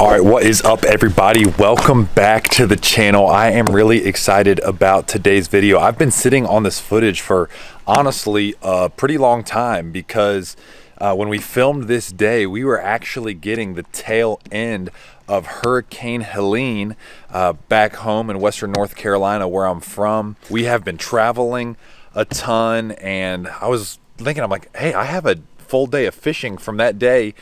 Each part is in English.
All right, what is up, everybody? Welcome back to the channel. I am really excited about today's video. I've been sitting on this footage for honestly a pretty long time because when we filmed this day, we were actually getting the tail end of Hurricane Helene back home in Western North Carolina, where I'm from. We have been traveling a ton, and I was thinking, I'm like, hey, I have a full day of fishing from that day.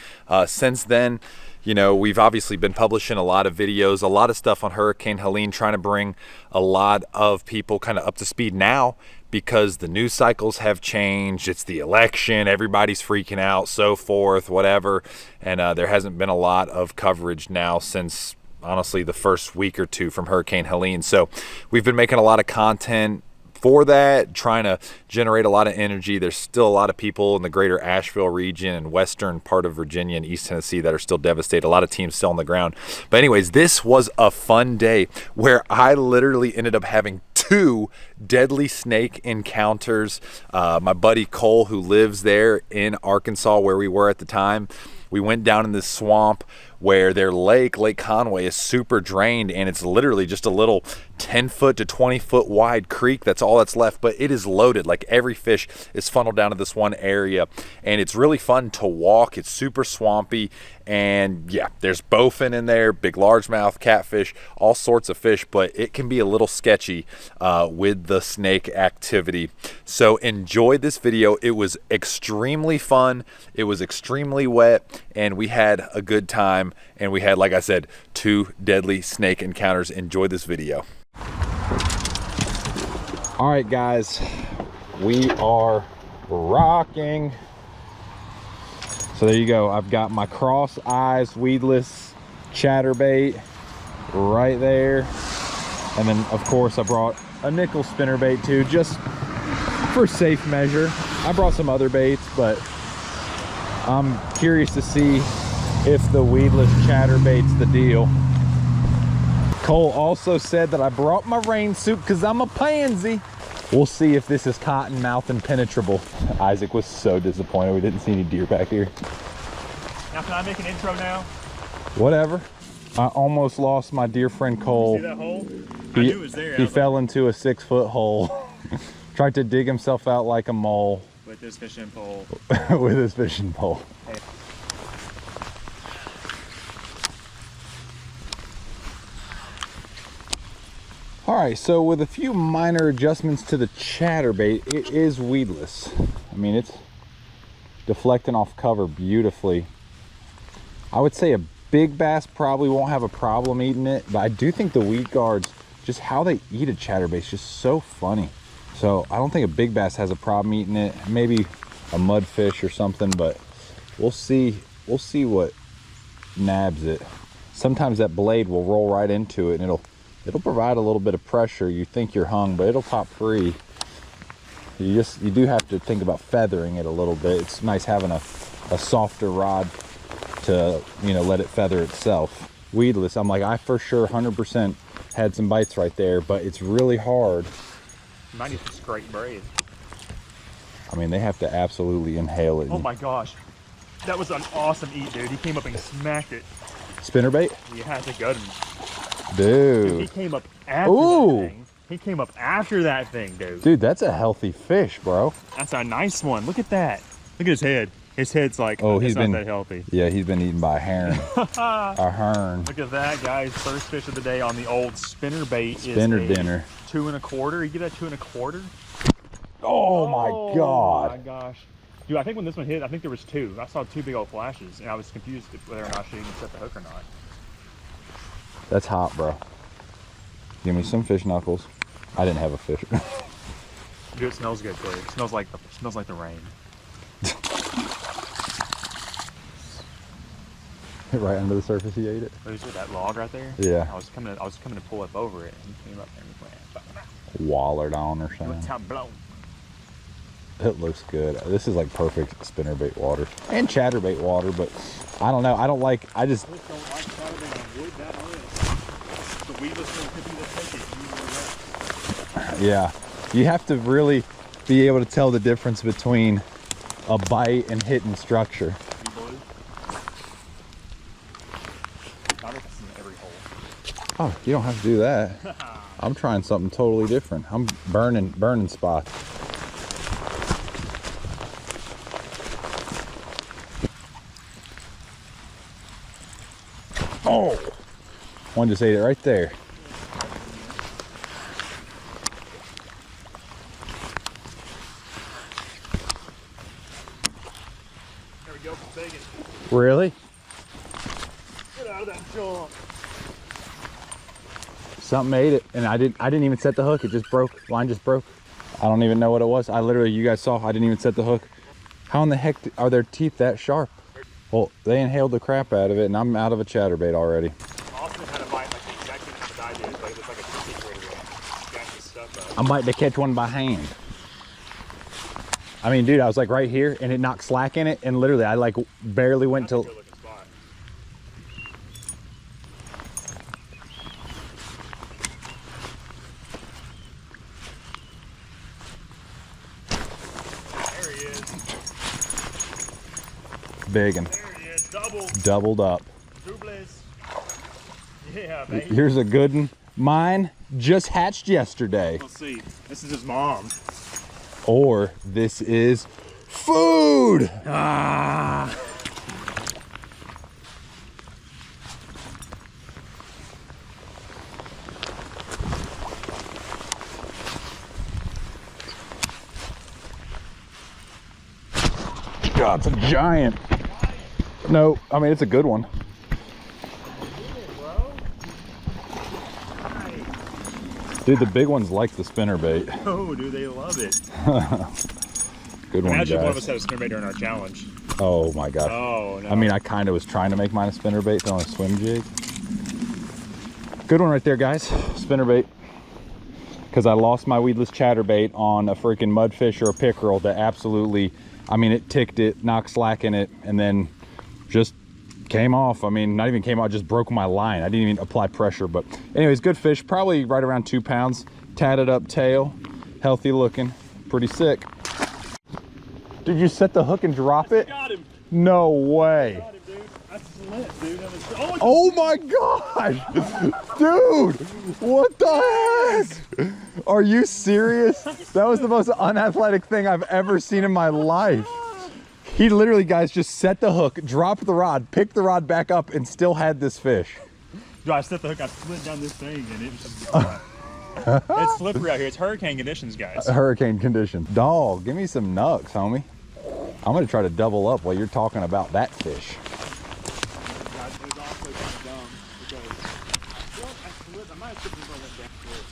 Since then, you know, we've obviously been publishing a lot of videos, a lot of stuff on Hurricane Helene, trying to bring a lot of people kind of up to speed now because the news cycles have changed. It's the election, everybody's freaking out, so forth, whatever. And there hasn't been a lot of coverage now since, honestly, the first week or two from Hurricane Helene. So we've been making a lot of content for that, trying to generate a lot of energy. There's still a lot of people in the greater Asheville region and western part of Virginia and East Tennessee that are still devastated. A lot of teams still on the ground. But anyways, this was a fun day where I literally ended up having 2 deadly snake encounters. My buddy Cole, who lives there in Arkansas where we were at the time, we went down in this swamp where their Lake Conway is super drained, and it's literally just a little 10-foot to 20-foot wide creek. That's all that's left, but it is loaded. Like, every fish is funneled down to this one area, and it's really fun to walk. It's super swampy, and yeah, there's bowfin in there, big largemouth, catfish, all sorts of fish, but it can be a little sketchy with the snake activity. So enjoy this video. It was extremely fun. It was extremely wet, and we had a good time. And we had, like I said, 2 deadly snake encounters. Enjoy this video. All right, guys, we are rocking. So there you go. I've got my cross eyes weedless chatterbait right there. And then, of course, I brought a nickel spinnerbait too, just for safe measure. I brought some other baits, but I'm curious to see if the weedless chatterbait's the deal. Cole also said that I brought my rain suit because I'm a pansy. We'll see if this is cottonmouth and penetrable. Isaac was so disappointed we didn't see any deer back here. Now can I make an intro now? Whatever. I almost lost my dear friend Cole. See that hole? I knew it was there. He fell into a 6-foot hole. Tried to dig himself out like a mole. With his fishing pole. With his fishing pole. Hey. All right, so with a few minor adjustments to the chatterbait, it is weedless. I mean, it's deflecting off cover beautifully. I would say a big bass probably won't have a problem eating it, but I do think the weed guards, just how they eat a chatterbait is just so funny. So I don't think a big bass has a problem eating it. Maybe a mudfish or something, but we'll see. We'll see what nabs it. Sometimes that blade will roll right into it, and it'll provide a little bit of pressure. You think you're hung, but it'll pop free. You do have to think about feathering it a little bit. It's nice having a softer rod to, you know, let it feather itself. Weedless, I'm like, I for sure 100% had some bites right there, but it's really hard. You might need some scrape braid. I mean, they have to absolutely inhale it. Oh my gosh. That was an awesome eat, dude. He came up and smacked it. Spinnerbait? You had to gut him. Dude. He came up after that thing. He came up after that thing, dude. Dude, that's a healthy fish, bro. That's a nice one. Look at that. Look at his head. His head's like, oh, he's not that healthy. Yeah, he's been eaten by a heron. A hern. Look at that, guys. First fish of the day on the old spinnerbait. Spinner dinner. 2 1/4. You get that 2 1/4? Oh my God. Oh my gosh. Dude, I think when this one hit, I think there was 2. I saw 2 big old flashes, and I was confused whether or not I should even set the hook or not. That's hot, bro. Give me some fish knuckles. I didn't have a fish. Dude, it smells good, too. It smells like the rain. Right under the surface, he ate it. There's that log right there. Yeah. I was coming to pull up over it, and he came up there and went. Wallered on or something. It looks good. This is like perfect spinnerbait water and chatterbait water, but I don't know. I just don't like chatterbait on wood that is. The weedless one could be the ticket. Yeah, you have to really be able to tell the difference between a bite and hitting structure. moccasins in every hole. Oh, you don't have to do that. I'm trying something totally different. I'm burning spots. Oh, one just ate it right there. There we go, bacon. Really? Get out of that junk. Something ate it, and I didn't even set the hook. It just broke. Line just broke. I don't even know what it was. You guys saw, I didn't even set the hook. How in the heck are their teeth that sharp? Well, they inhaled the crap out of it, and I'm out of a chatterbait already. Austin had a bite like the exact same time as I did, but it was like a refrigerator. Got his stuff up. I'm biting to catch one by hand. I mean, dude, I was like right here, and it knocked slack in it, and literally, I like barely went to. Good looking spot. There he is. Big and There he is. doubled up. Doubles. Yeah, baby. Here's a good one. Mine just hatched yesterday. Let's see. This is his mom. Or this is food. Ah. God, it's a giant. No, I mean, it's a good one. Dude, the big ones like the spinnerbait. Oh, do they love it? Good one, Imagine guys. one of us had a spinnerbait during our challenge. Oh my gosh. Oh, no. I mean, I kind of was trying to make mine a spinnerbait on a swim jig. Good one right there, guys. Spinnerbait. Because I lost my weedless chatterbait on a freaking mudfish or a pickerel that absolutely, I mean, it ticked it, knocked slack in it, and then just came off. I mean, not even came out, just broke my line. I didn't even apply pressure. But anyways, good fish, probably right around 2 pounds. Tatted up tail, healthy looking, pretty sick. Did you set the hook and drop it? Got him. No way. Got him, dude. That's lit, dude. That was... Oh my gosh. Dude, what the heck? Are you serious? That was the most unathletic thing I've ever seen in my life. He literally, guys, just set the hook, dropped the rod, picked the rod back up, and still had this fish. Dude, I set the hook, I slid down this thing, and it was just... It's slippery out here. It's hurricane conditions, guys. Hurricane conditions. Dog, give me some nucks, homie. I'm gonna try to double up while you're talking about that fish. Guys, it was awfully kind of dumb because I might have slipped and went back to it.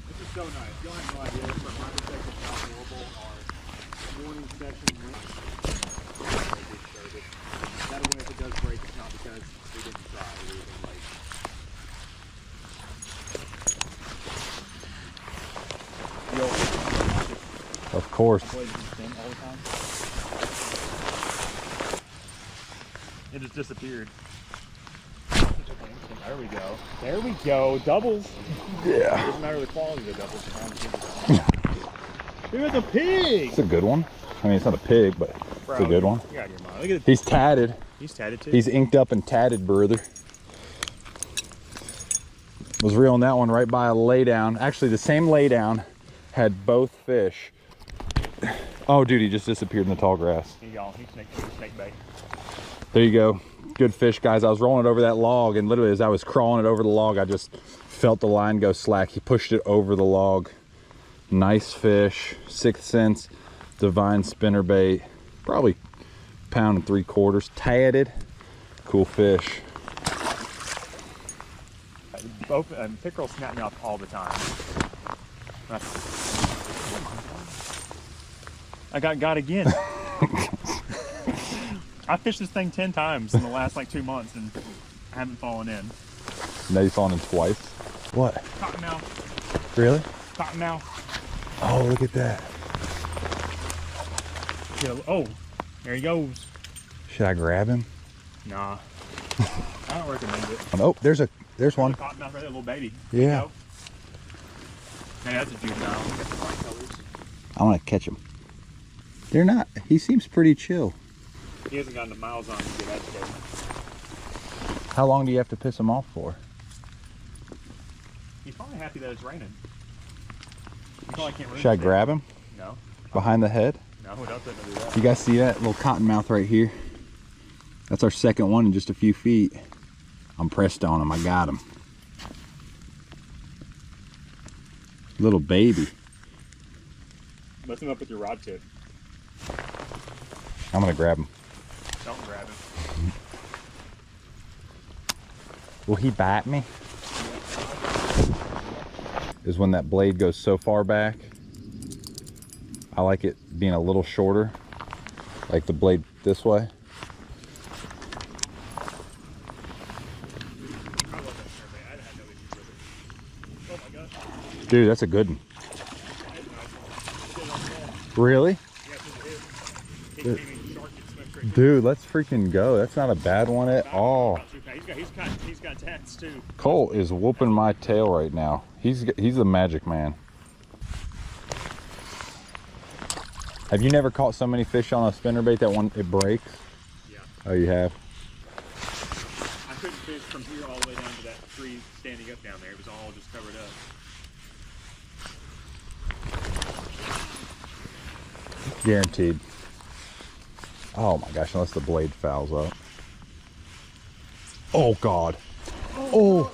This is so nice. You don't have no idea. From my perspective, how horrible our morning session went. That way, if it does break, it's not because we didn't try. We were like. Of course. It just disappeared. There we go. There we go. Doubles. Yeah. Doesn't matter the quality of the doubles. Dude, it's a pig. It's a good one. I mean, it's not a pig, but it's a good one. You're out of your mind. Look at He's tatted. He's tatted too. He's inked up and tatted, brother. Was reeling that one right by a laydown. Actually, the same laydown had both fish. Oh, dude, he just disappeared in the tall grass. Here you go. He's snake bait. There you go. Good fish, guys. I was rolling it over that log, and literally as I was crawling it over the log, I just felt the line go slack. He pushed it over the log. Nice fish. 6th sense divine spinnerbait. Probably 1 3/4 pounds. Tatted. Cool fish. Both pickerel snap me off all the time. I got again. I fished this thing 10 times in the last like 2 months and I haven't fallen in. Now you've fallen in twice. What? Cottonmouth. Really? Cottonmouth. Oh, look at that. Yeah, oh, there he goes. Should I grab him? Nah. I don't recommend it. Oh, there's one. Cottonmouth right there, little baby. Yeah. Hey, that's a juvenile. I want to catch him. They're not. He seems pretty chill. He hasn't gotten the miles on to get that today. How long do you have to piss him off for? He's probably happy that it's raining. He probably can't Should I grab him? No. Behind the head? No, we don't do that. You guys see that little cottonmouth right here? That's our second one in just a few feet. I'm pressed on him. I got him. Little baby. Lift him up with your rod tip. I'm gonna grab him. Don't grab him. Will he bite me? Is when that blade goes so far back. I like it being a little shorter, like the blade this way. Dude, that's a good one. Really? Dude, let's freaking go. That's not a bad one at all. He's got tats too. Cole is whooping my tail right now. He's the magic man. Have you never caught so many fish on a spinnerbait that one it breaks? Yeah. Oh, you have? I couldn't fish from here all the way down to that tree standing up down there. It was all just covered up. Guaranteed. Oh my gosh, unless the blade fouls up. Oh God. Oh,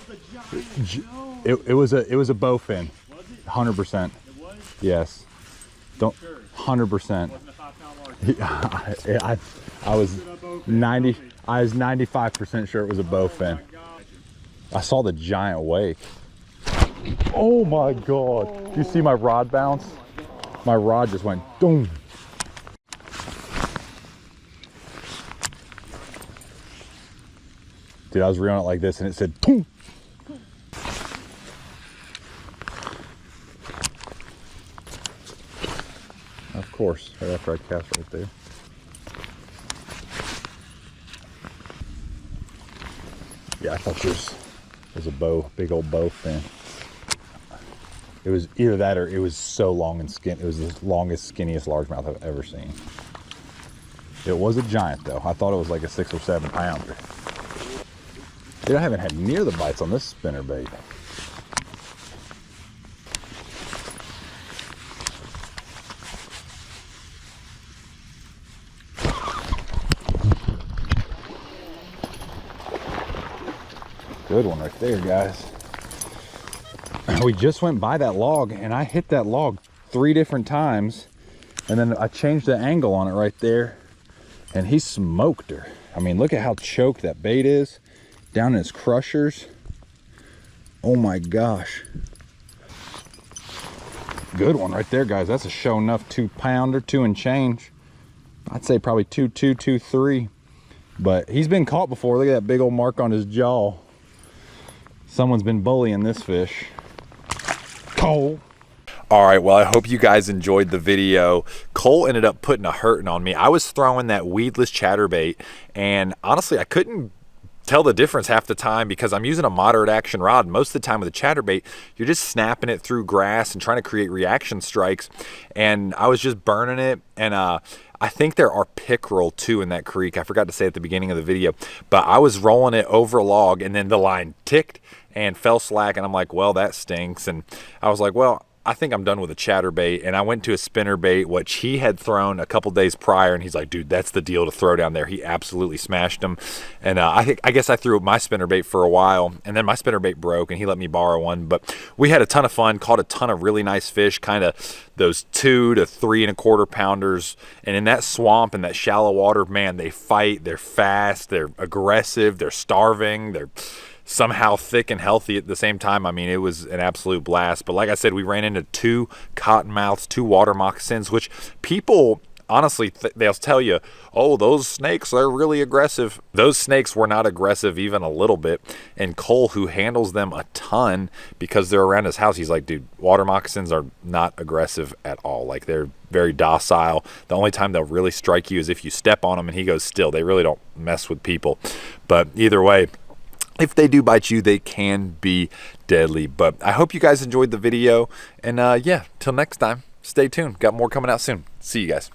it was a bowfin. Was it? 100%. It was? Yes. Don't. Sure. 100%. Wasn't a 5 pound large. I was 95% sure it was a bowfin. I saw the giant wake. Oh my God. You see my rod bounce? My rod just went boom. Dude, I was reeling it like this and it said boom. Of course, right after I cast right there. Yeah, I thought this was a big old bow fin. It was either that or it was so long and skinny. It was the longest, skinniest largemouth I've ever seen. It was a giant though. I thought it was like a 6 or 7 pounder. Dude, I haven't had near the bites on this spinnerbait. Good one right there, guys. We just went by that log and I hit that log 3 different times and then I changed the angle on it right there and he smoked her. I mean, look at how choked that bait is down in his crushers. Oh my gosh. Good one right there, guys. That's a show enough 2 pounder, 2 and change. I'd say probably 2.2, 2.3. But he's been caught before. Look at that big old mark on his jaw. Someone's been bullying this fish. Cole. All right, well, I hope you guys enjoyed the video. Cole ended up putting a hurting on me. I was throwing that weedless chatterbait, and honestly, I couldn't tell the difference half the time because I'm using a moderate action rod. Most of the time with a chatterbait, you're just snapping it through grass and trying to create reaction strikes, and I was just burning it. And I think there are pickerel too in that creek. I forgot to say at the beginning of the video, but I was rolling it over a log and then the line ticked and fell slack, and I'm like, well, that stinks. And I was like, well, I think I'm done with a chatterbait. And I went to a spinnerbait, which he had thrown a couple days prior, and he's like, dude, that's the deal to throw down there. He absolutely smashed him. And I guess I threw my spinnerbait for a while, and then my spinnerbait broke and he let me borrow one. But we had a ton of fun, caught a ton of really nice fish, kind of those 2 to 3 1/4 pounders. And in that swamp and that shallow water, man, they fight, they're fast, they're aggressive, they're starving, they're somehow thick and healthy at the same time. I mean, it was an absolute blast. But like I said, we ran into 2 cottonmouths, 2 water moccasins, which people honestly they'll tell you, oh, those snakes are really aggressive. Those snakes were not aggressive even a little bit. And Cole, who handles them a ton because they're around his house, he's like, dude, water moccasins are not aggressive at all. Like, they're very docile. The only time they'll really strike you is if you step on them. And he goes, still, they really don't mess with people. But either way, if they do bite you, they can be deadly. But I hope you guys enjoyed the video. And yeah, till next time, stay tuned. Got more coming out soon. See you guys.